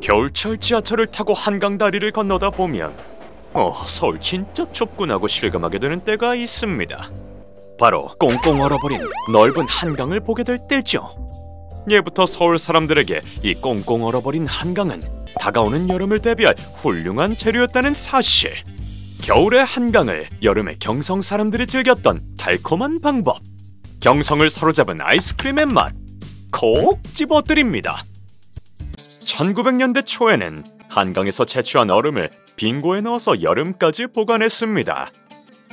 겨울철 지하철을 타고 한강 다리를 건너다 보면 서울 진짜 춥구나 하고 실감하게 되는 때가 있습니다. 바로 꽁꽁 얼어버린 넓은 한강을 보게 될 때죠. 예부터 서울 사람들에게 이 꽁꽁 얼어버린 한강은 다가오는 여름을 대비할 훌륭한 재료였다는 사실. 겨울의 한강을 여름에 경성 사람들이 즐겼던 달콤한 방법, 경성을 사로잡은 아이스크림의 맛 콕 집어드립니다. 1900년대 초에는 한강에서 채취한 얼음을 빙고에 넣어서 여름까지 보관했습니다.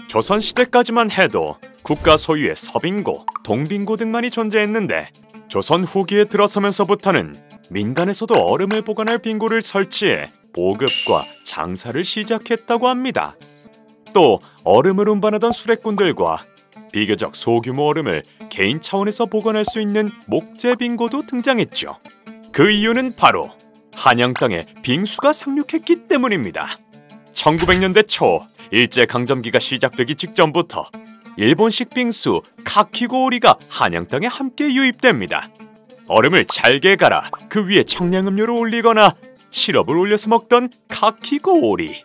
조선시대까지만 해도 국가 소유의 서빙고, 동빙고 등만이 존재했는데 조선 후기에 들어서면서부터는 민간에서도 얼음을 보관할 빙고를 설치해 보급과 장사를 시작했다고 합니다. 또 얼음을 운반하던 수레꾼들과 비교적 소규모 얼음을 개인 차원에서 보관할 수 있는 목재 빙고도 등장했죠. 그 이유는 바로 한양 땅에 빙수가 상륙했기 때문입니다. 1900년대 초 일제강점기가 시작되기 직전부터 일본식 빙수 카키고오리가 한양 땅에 함께 유입됩니다. 얼음을 잘게 갈아 그 위에 청량음료를 올리거나 시럽을 올려서 먹던 카키고오리.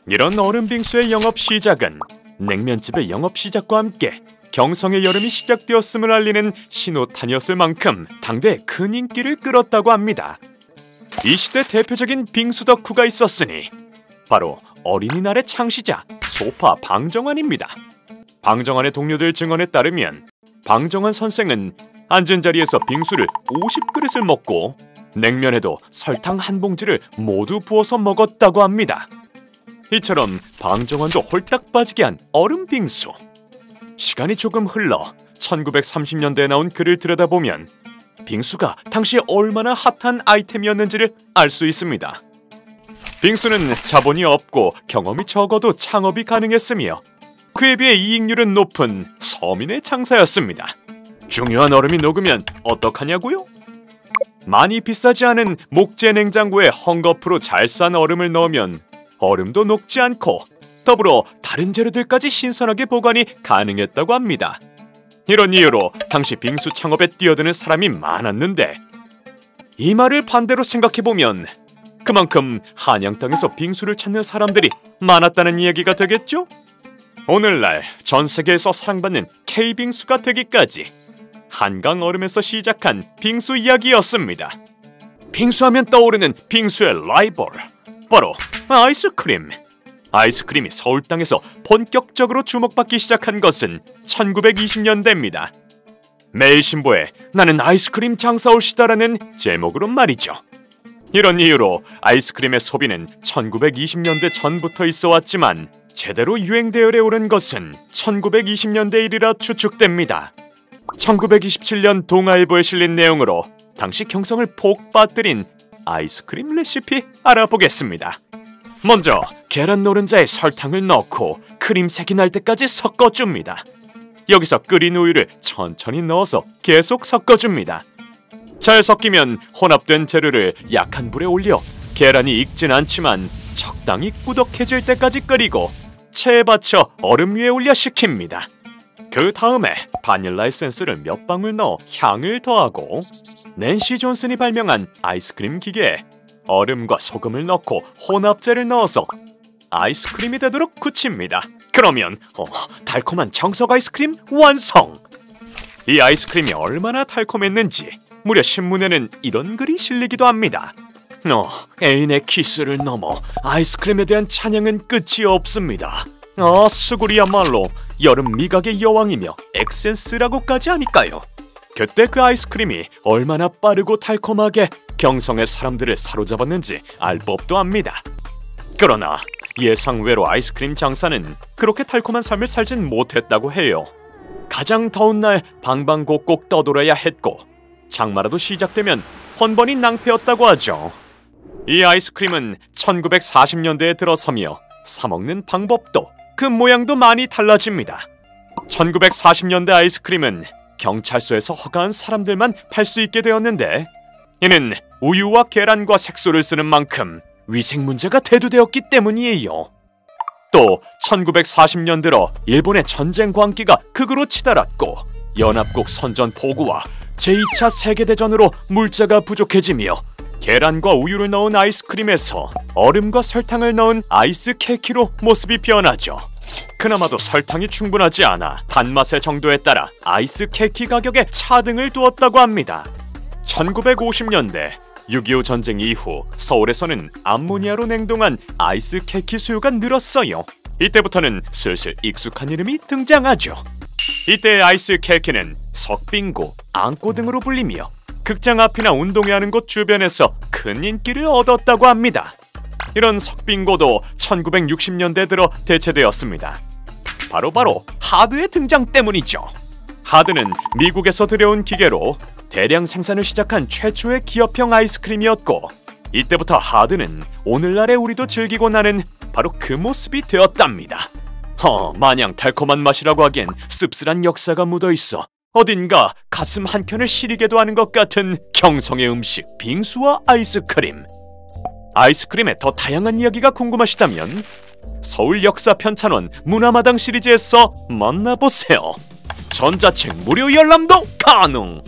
이런 얼음 빙수의 영업 시작은 냉면집의 영업 시작과 함께 경성의 여름이 시작되었음을 알리는 신호탄이었을 만큼 당대에 큰 인기를 끌었다고 합니다. 이 시대 대표적인 빙수 덕후가 있었으니 바로 어린이날의 창시자 소파 방정환입니다. 방정환의 동료들 증언에 따르면 방정환 선생은 앉은 자리에서 빙수를 50그릇을 먹고 냉면에도 설탕 한 봉지를 모두 부어서 먹었다고 합니다. 이처럼 방정환도 홀딱 빠지게 한 얼음 빙수. 시간이 조금 흘러 1930년대에 나온 글을 들여다보면 빙수가 당시에 얼마나 핫한 아이템이었는지를 알 수 있습니다. 빙수는 자본이 없고 경험이 적어도 창업이 가능했으며 그에 비해 이익률은 높은 서민의 장사였습니다. 중요한 얼음이 녹으면 어떡하냐고요? 많이 비싸지 않은 목재 냉장고에 헝겊으로 잘 싼 얼음을 넣으면 얼음도 녹지 않고 더불어 다른 재료들까지 신선하게 보관이 가능했다고 합니다. 이런 이유로 당시 빙수 창업에 뛰어드는 사람이 많았는데 이 말을 반대로 생각해보면 그만큼 한양 땅에서 빙수를 찾는 사람들이 많았다는 이야기가 되겠죠? 오늘날 전 세계에서 사랑받는 K빙수가 되기까지 한강 얼음에서 시작한 빙수 이야기였습니다. 빙수하면 떠오르는 빙수의 라이벌, 바로 아이스크림. 아이스크림이 서울 땅에서 본격적으로 주목받기 시작한 것은 1920년대입니다. 매일신보에 나는 아이스크림 장사올시다라는 제목으로 말이죠. 이런 이유로 아이스크림의 소비는 1920년대 전부터 있어왔지만 제대로 유행 대열에 오른 것은 1920년대 일이라 추측됩니다. 1927년 동아일보에 실린 내용으로 당시 경성을 폭 빠뜨린 아이스크림 레시피 알아보겠습니다. 먼저 계란 노른자에 설탕을 넣고 크림색이 날 때까지 섞어줍니다. 여기서 끓인 우유를 천천히 넣어서 계속 섞어줍니다. 잘 섞이면 혼합된 재료를 약한 불에 올려 계란이 익진 않지만 적당히 꾸덕해질 때까지 끓이고 체에 받쳐 얼음 위에 올려 식힙니다. 그 다음에 바닐라 에센스를 몇 방울 넣어 향을 더하고 낸시 존슨이 발명한 아이스크림 기계에 얼음과 소금을 넣고 혼합제를 넣어서 아이스크림이 되도록 굳힙니다. 그러면 달콤한 정석 아이스크림 완성! 이 아이스크림이 얼마나 달콤했는지 무려 신문에는 이런 글이 실리기도 합니다. 애인의 키스를 넘어 아이스크림에 대한 찬양은 끝이 없습니다. 수구리야말로 여름 미각의 여왕이며 엑센스라고까지 하니까요. 그때 그 아이스크림이 얼마나 빠르고 달콤하게 경성의 사람들을 사로잡았는지 알 법도 합니다. 그러나 예상외로 아이스크림 장사는 그렇게 달콤한 삶을 살진 못했다고 해요. 가장 더운 날 방방곡곡 떠돌아야 했고 장마라도 시작되면 번번이 낭패였다고 하죠. 이 아이스크림은 1940년대에 들어서며 사먹는 방법도 그 모양도 많이 달라집니다. 1940년대 아이스크림은 경찰서에서 허가한 사람들만 팔 수 있게 되었는데 이는 우유와 계란과 색소를 쓰는 만큼 위생 문제가 대두되었기 때문이에요. 또 1940년 들어 일본의 전쟁 광기가 극으로 치달았고 연합국 선전 포고와 제2차 세계대전으로 물자가 부족해지며 계란과 우유를 넣은 아이스크림에서 얼음과 설탕을 넣은 아이스 케이키로 모습이 변하죠. 그나마도 설탕이 충분하지 않아 단맛의 정도에 따라 아이스 케이키 가격에 차등을 두었다고 합니다. 1950년대 6.25 전쟁 이후 서울에서는 암모니아로 냉동한 아이스 케이키 수요가 늘었어요. 이때부터는 슬슬 익숙한 이름이 등장하죠. 이때 아이스 케이키는 석빙고, 앙꼬 등으로 불리며 극장 앞이나 운동회 하는 곳 주변에서 큰 인기를 얻었다고 합니다. 이런 석빙고도 1960년대 들어 대체되었습니다. 바로 하드의 등장 때문이죠. 하드는 미국에서 들여온 기계로 대량 생산을 시작한 최초의 기업형 아이스크림이었고, 이때부터 하드는 오늘날의 우리도 즐기고 나는 바로 그 모습이 되었답니다. 마냥 달콤한 맛이라고 하기엔 씁쓸한 역사가 묻어있어 어딘가 가슴 한켠을 시리게도 하는 것 같은 경성의 음식 빙수와 아이스크림. 아이스크림의 더 다양한 이야기가 궁금하시다면 서울 역사 편찬원 문화마당 시리즈에서 만나보세요. 전자책 무료 열람도 가능!